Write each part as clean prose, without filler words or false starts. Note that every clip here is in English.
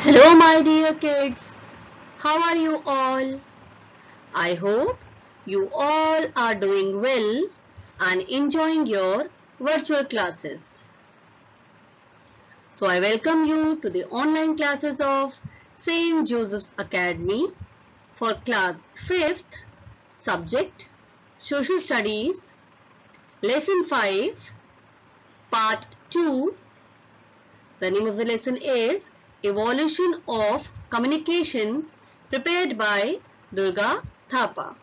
Hello, my dear kids. How are you all? I hope you all are doing well and enjoying your virtual classes. So, I welcome you to the online classes of St. Joseph's Academy for class 5th, subject Social Studies, lesson 5, part 2. The name of the lesson is Evolution of Communication, prepared by Durga Thapa.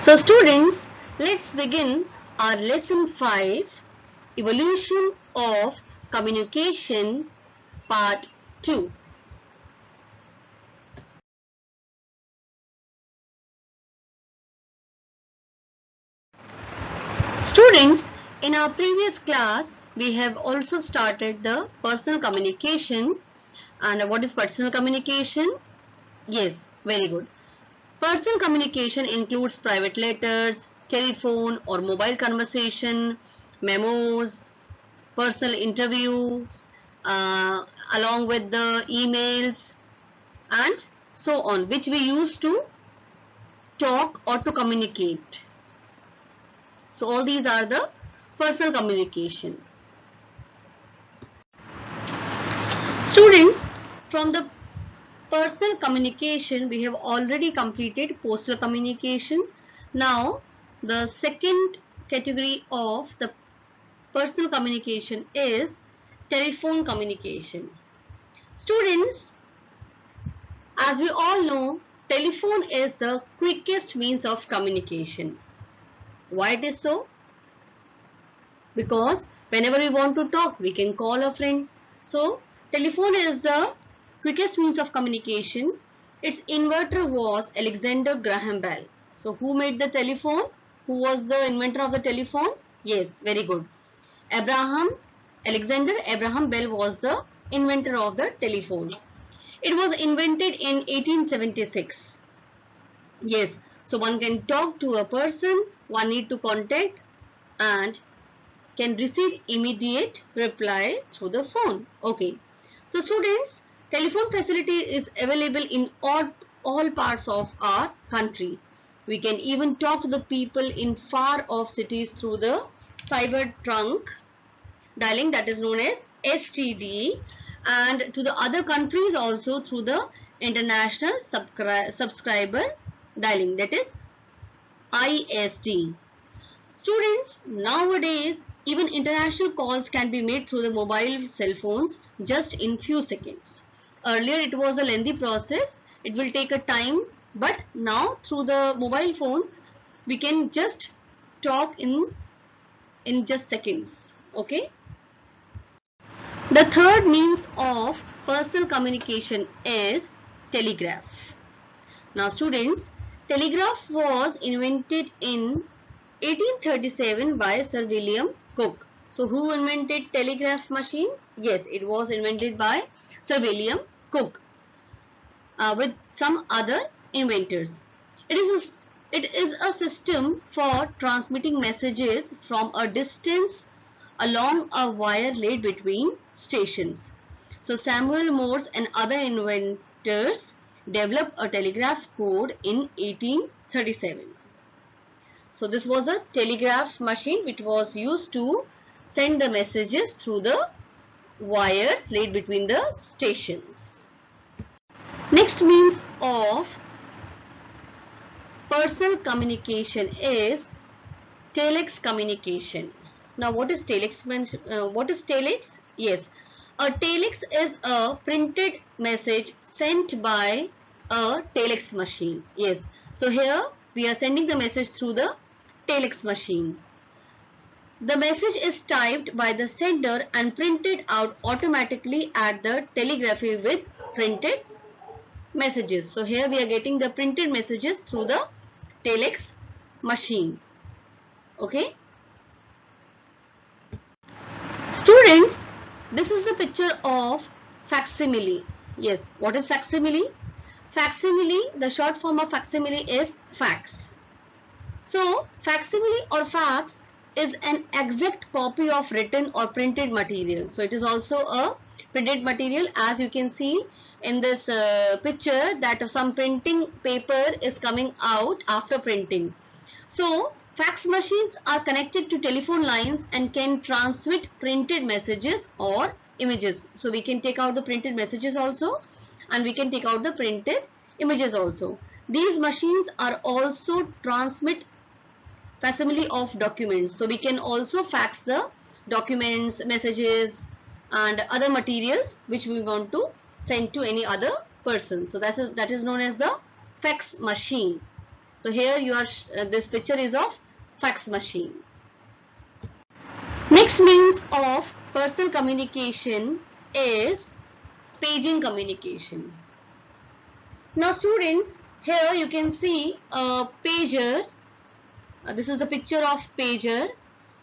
So students, let's begin our lesson 5, Evolution of Communication, part 2. Students, in our previous class, we have also started the personal communication. And what is personal communication? Yes, very good. Personal communication includes private letters, telephone or mobile conversation, memos, personal interviews, along with the emails and so on, which we use to talk or to communicate. So all these are the personal communication. Students, from the personal communication, we have already completed postal communication. Now, the second category of the personal communication is telephone communication. Students, as we all know, telephone is the quickest means of communication. Why it is so? Because whenever we want to talk, we can call a friend. So, telephone is the quickest means of communication. Its inventor was Alexander Graham Bell. So, who made the telephone? Who was the inventor of the telephone? Yes, very good. Alexander Abraham Bell was the inventor of the telephone. It was invented in 1876. Yes, so one can talk to a person, one need to contact and can receive immediate reply through the phone. Okay. So students, telephone facility is available in all parts of our country. We can even talk to the people in far off cities through the cyber trunk dialing, that is known as STD, and to the other countries also through the international subscriber dialing, that is ISD. Students, nowadays even international calls can be made through the mobile cell phones just in few seconds. Earlier it was a lengthy process, it will take a time, but now through the mobile phones we can just talk in just seconds. Okay. The third means of personal communication is telegraph. Now students, telegraph was invented in 1837 by Sir William Cooke. So who invented telegraph machine? Yes, it was invented by Sir William Cooke with some other inventors. It is a system for transmitting messages from a distance along a wire laid between stations. So Samuel Morse and other inventors developed a telegraph code in 1837. So this was a telegraph machine which was used to send the messages through the wires laid between the stations. Next means of personal communication is telex communication. Now what is telex? What is telex? Yes, a telex is a printed message sent by a telex machine. Yes, so here we are sending the message through the telex machine. The message is typed by the sender and printed out automatically at the telegraphy with printed messages. So here we are getting the printed messages through the telex machine. Okay. Students, this is the picture of facsimile. Yes, what is facsimile? Facsimile, the short form of facsimile is fax. So, facsimile or fax is an exact copy of written or printed material. So, it is also a printed material. As you can see in this picture that some printing paper is coming out after printing. So fax machines are connected to telephone lines and can transmit printed messages or images. So we can take out the printed messages also, and we can take out the printed images also. These machines are also transmit facsimile of documents. So we can also fax the documents, messages and other materials which we want to send to any other person. So that is known as the fax machine. So here you are this picture is of fax machine. Next means of personal communication is paging communication. Now students, here you can see a pager. This is the picture of pager.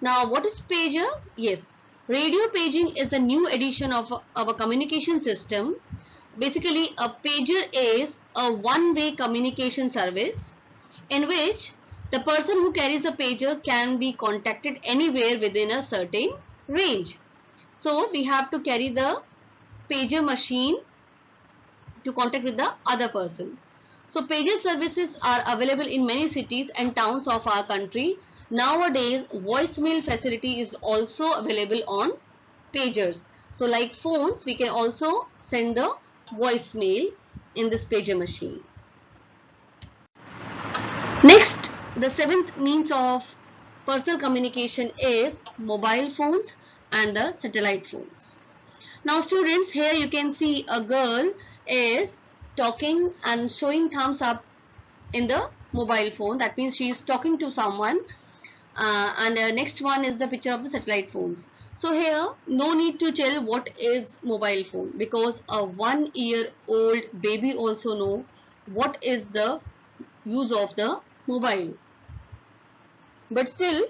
Now what is pager? Yes, radio paging is the new addition of our communication system. Basically a pager is a one-way communication service in which the person who carries a pager can be contacted anywhere within a certain range. So we have to carry the pager machine to contact with the other person. So pager services are available in many cities and towns of our country. Nowadays voicemail facility is also available on pagers. So like phones, we can also send the voicemail in this pager machine. Next, the seventh means of personal communication is mobile phones and the satellite phones. Now students, here you can see a girl is talking and showing thumbs up in the mobile phone. That means she is talking to someone. And next one is the picture of the satellite phones. So here no need to tell what is mobile phone, because a 1-year-old baby also know what is the use of the mobile. But still,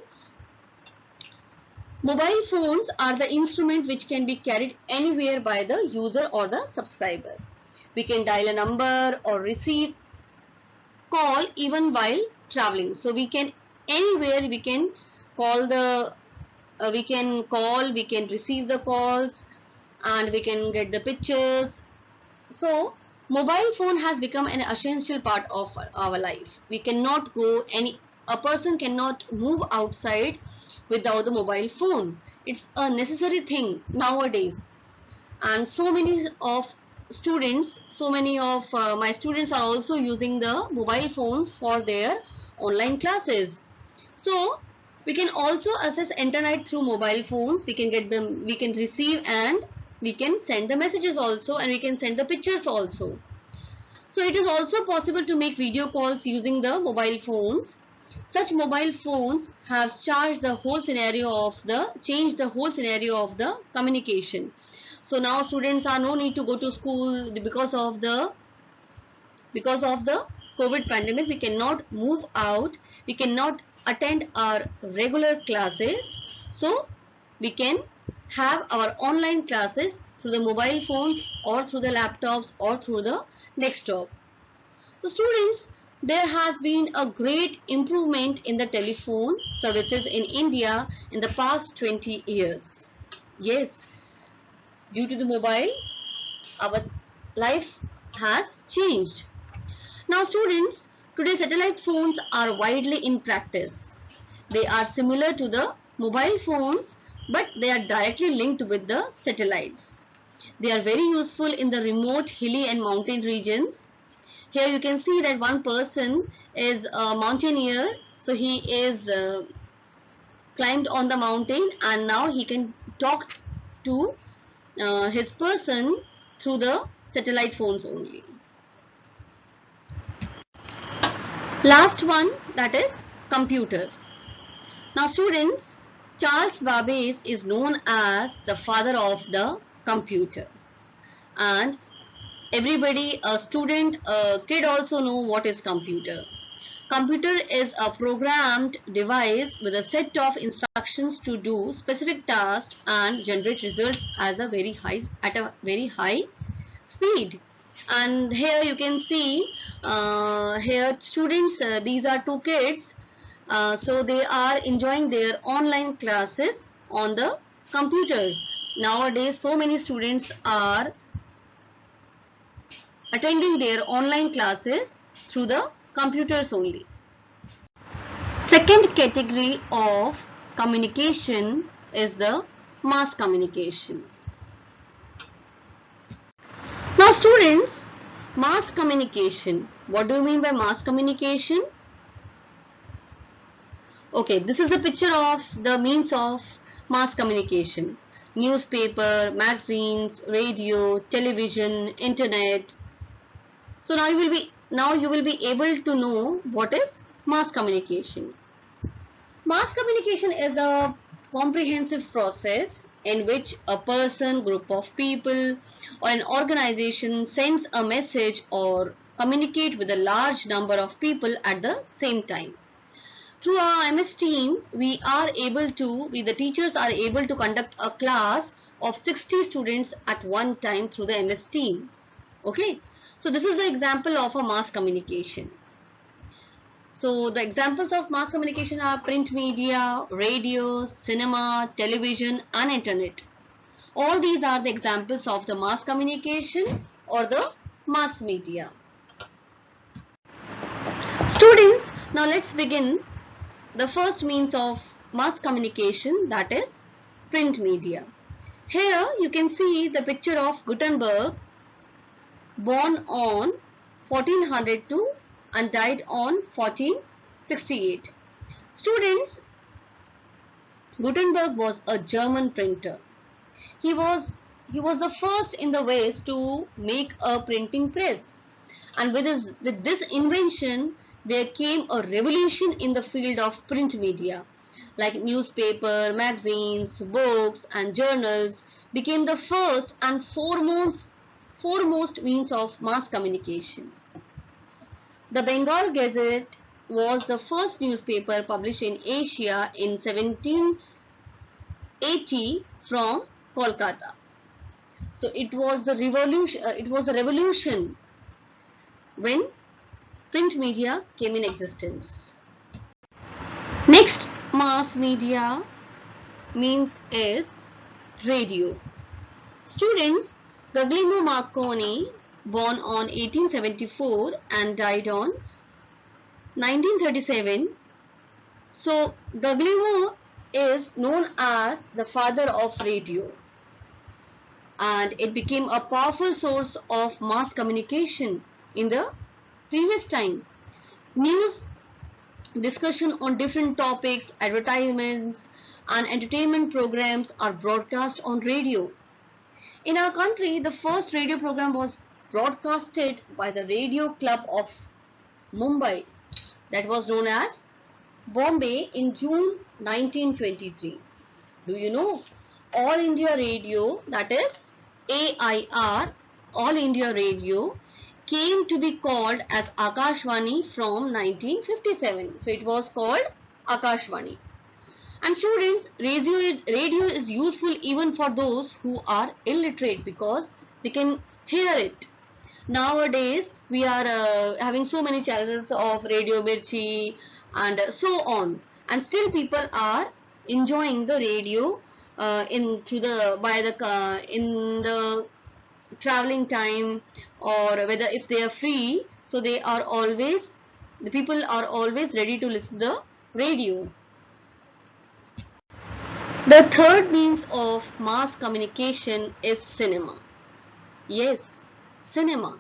mobile phones are the instrument which can be carried anywhere by the user or the subscriber. We can dial a number or receive call even while traveling. So we can anywhere we can call the we can receive the calls, and we can get the pictures. So mobile phone has become an essential part of our life. We cannot go a person cannot move outside without the mobile phone. It's a necessary thing nowadays. And so many of my students are also using the mobile phones for their online classes. So we can also access internet through mobile phones. We can get them, we can receive, and we can send the messages also, and we can send the pictures also. So it is also possible to make video calls using the mobile phones. Such mobile phones have changed the whole scenario of the communication. So now students are no need to go to school because of the COVID pandemic. We cannot move out. We cannot attend our regular classes. So we can have our online classes through the mobile phones or through the laptops or through the desktop. So students, there has been a great improvement in the telephone services in India in the past 20 years. Yes, due to the mobile, our life has changed. Now students, today satellite phones are widely in practice. They are similar to the mobile phones, but they are directly linked with the satellites. They are very useful in the remote, hilly and mountain regions. Here you can see that one person is a mountaineer. So he is climbed on the mountain, and now he can talk to his person through the satellite phones only. Last one, that is computer. Now students, Charles Babbage is known as the father of the computer, and everybody, a student, a kid also know what is computer. Computer is a programmed device with a set of instructions to do specific tasks and generate results at a very high speed. And here you can see here students, these are two kids. So they are enjoying their online classes on the computers. Nowadays, so many students are attending their online classes through the computers only. Second category of communication is the mass communication. Now students, mass communication. What do you mean by mass communication? Okay, this is the picture of the means of mass communication. Newspaper, magazines, radio, television, internet. So now you will be able to know what is mass communication. Mass communication is a comprehensive process in which a person, group of people, or an organization sends a message or communicate with a large number of people at the same time. Through our MS team, the teachers are able to conduct a class of 60 students at one time through the MS team. Okay, so this is the example of a mass communication. So the examples of mass communication are print media, radio, cinema, television and internet. All these are the examples of the mass communication or the mass media. Students, now let's begin the first means of mass communication, that is print media. Here you can see the picture of Gutenberg, born on 1402 and died on 1468. Students, Gutenberg was a German printer. He was the first in the West to make a printing press. And with this invention, there came a revolution in the field of print media. Like newspaper, magazines, books and journals became the first and foremost means of mass communication. The Bengal Gazette was the first newspaper published in Asia in 1780 from Kolkata. So it was the revolution. When print media came in existence. Next mass media means is radio. Students, Guglielmo Marconi, born on 1874 and died on 1937. So Guglielmo is known as the father of radio, and it became a powerful source of mass communication in the previous time. News, discussion on different topics, advertisements and entertainment programs are broadcast on radio. In our country, the first radio program was broadcasted by the Radio Club of Mumbai, that was known as Bombay, in June 1923. Do you know All India Radio, that is AIR, All India Radio, came to be called as Akashvani from 1957. So it was called Akashvani. And students, radio is useful even for those who are illiterate because they can hear it. Nowadays, we are having so many channels of Radio Mirchi and so on. And still people are enjoying the radio in the traveling time, or whether if they are free, so the people are always ready to listen to the radio. The third means of mass communication is cinema. Yes, cinema.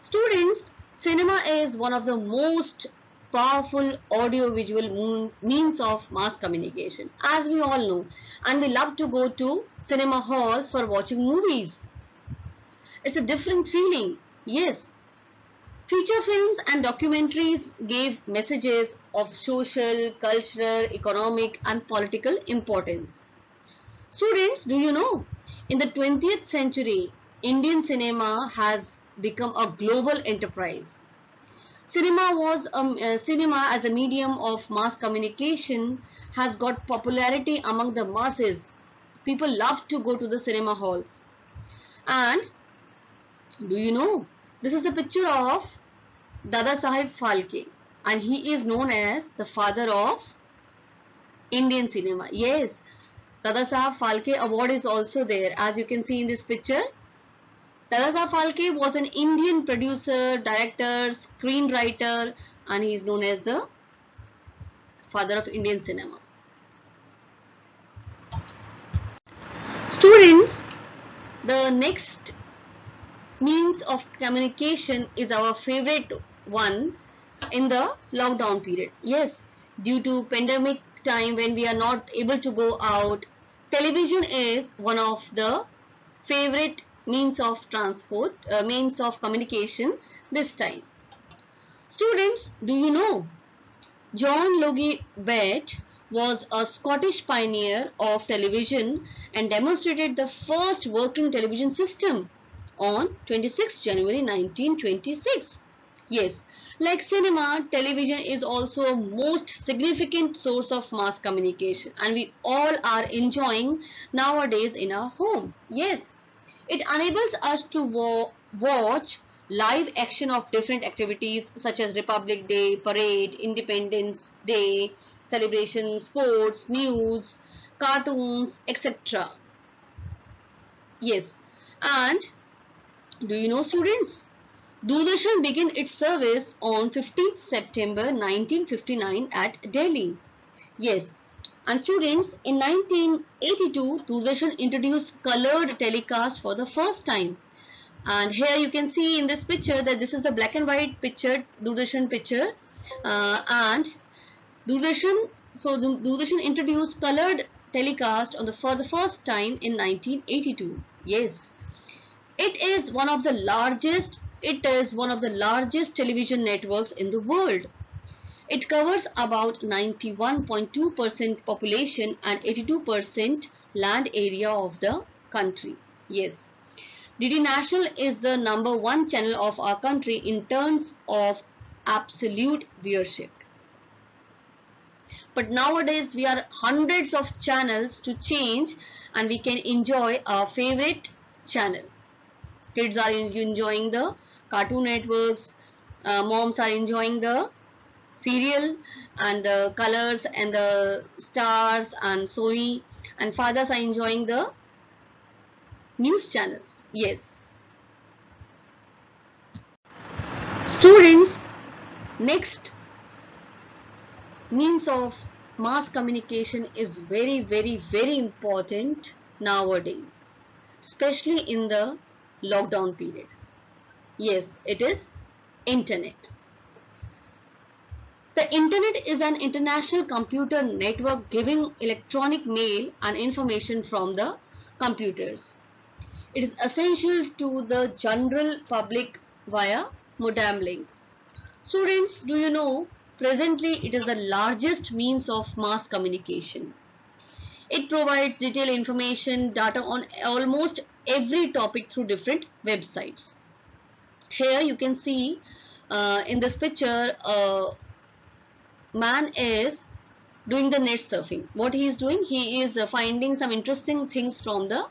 Students, cinema is one of the most powerful audio-visual means of mass communication, as we all know, and we love to go to cinema halls for watching movies. It's a different feeling. Yes, feature films and documentaries gave messages of social, cultural, economic and political importance. Students, do you know, in the 20th century, Indian cinema has become a global enterprise. Cinema as a medium of mass communication has got popularity among the masses. People love to go to the cinema halls. And do you know, this is the picture of Dada Saheb Phalke, and he is known as the father of Indian cinema. Yes, Dadasaheb Phalke award is also there, as you can see in this picture. Dadasaheb Phalke was an Indian producer, director, screenwriter, and he is known as the father of Indian cinema. Students, the next means of communication is our favorite one in the lockdown period. Yes, due to pandemic time when we are not able to go out, television is one of the favorite means of transport, means of communication this time. Students, do you know John Logie Baird was a Scottish pioneer of television and demonstrated the first working television system on 26 January 1926. Yes, like cinema, television is also a most significant source of mass communication, and we all are enjoying nowadays in our home. Yes, it enables us to watch live action of different activities such as Republic Day, Parade, Independence Day, celebrations, sports, news, cartoons, etc. Yes, and do you know, students? Doordarshan began its service on 15th September 1959 at Delhi. Yes, and students, in 1982, Doordarshan introduced colored telecast for the first time. And here you can see in this picture that this is the black and white picture, Doordarshan picture, and Doordarshan. So Doordarshan introduced colored telecast for the first time in 1982. Yes, it is one of the largest. It is one of the largest television networks in the world. It covers about 91.2% population and 82% land area of the country. Yes. DD National is the #1 channel of our country in terms of absolute viewership. But nowadays we are hundreds of channels to change and we can enjoy our favorite channel. Kids are enjoying the Cartoon Networks, moms are enjoying the serial and the colors and the stars and Sony, and fathers are enjoying the news channels. Yes. Students, next means of mass communication is very important nowadays, especially in the lockdown period. Yes, it is internet. The internet is an international computer network giving electronic mail and information from the computers. It is essential to the general public via modem link. Students, do you know, presently it is the largest means of mass communication. It provides detailed information, data on almost every topic through different websites. Here you can see in this picture, a man is doing the net surfing. What he is doing? He is finding some interesting things from the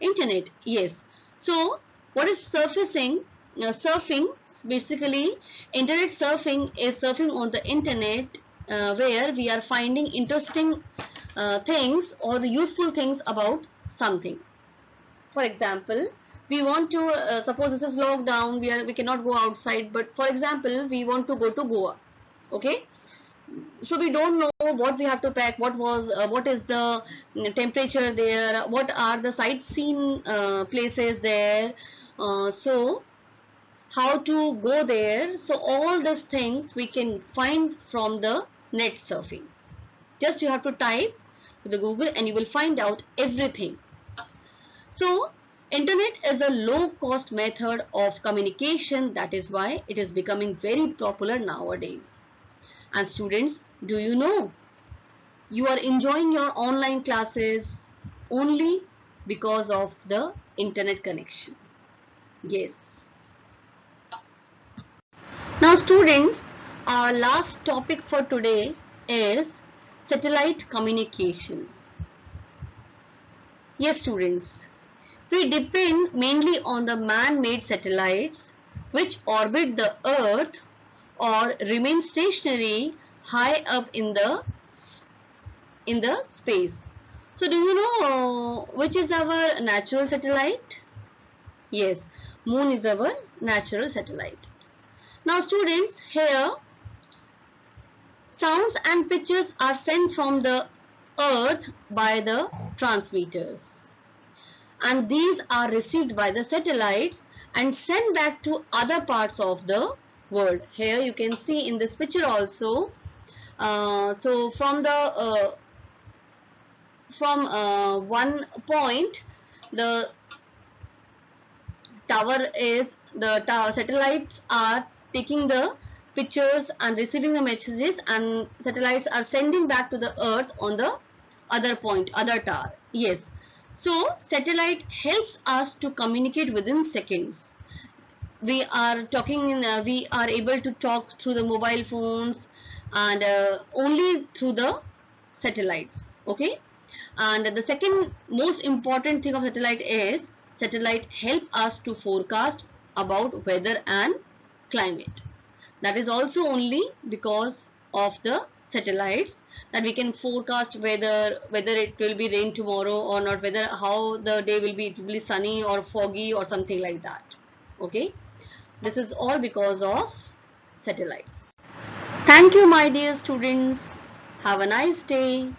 internet. Yes. So what is surfacing? Surfing, basically internet surfing is surfing on the internet where we are finding interesting things or the useful things about something. For example, we want to suppose this is lockdown, we cannot go outside, but for example we want to go to Goa. Okay, so we don't know what we have to pack, what is the temperature there, what are the sightseeing places there, so how to go there. So all these things we can find from the net surfing. Just you have to type to the Google and you will find out everything. So internet is a low cost method of communication. That is why it is becoming very popular nowadays. And students, do you know, you are enjoying your online classes only because of the internet connection. Yes. Now students, our last topic for today is satellite communication. Yes students, we depend mainly on the man-made satellites which orbit the earth or remain stationary high up in the space. So do you know which is our natural satellite? Yes, moon is our natural satellite. Now students, here sounds and pictures are sent from the earth by the transmitters, and these are received by the satellites and sent back to other parts of the world. Here you can see in this picture also. So from one point, the satellites are taking the pictures and receiving the messages, and satellites are sending back to the earth on the other point, other tower. Yes, so satellite helps us to communicate within seconds. We are able to talk through the mobile phones, and only through the satellites. Okay, and the second most important thing of satellite is satellite help us to forecast about weather and climate. That is also only because of the satellites that we can forecast whether it will be rain tomorrow or not, whether how the day will be, it will be sunny or foggy or something like that. Okay, this is all because of satellites. Thank you, my dear students. Have a nice day.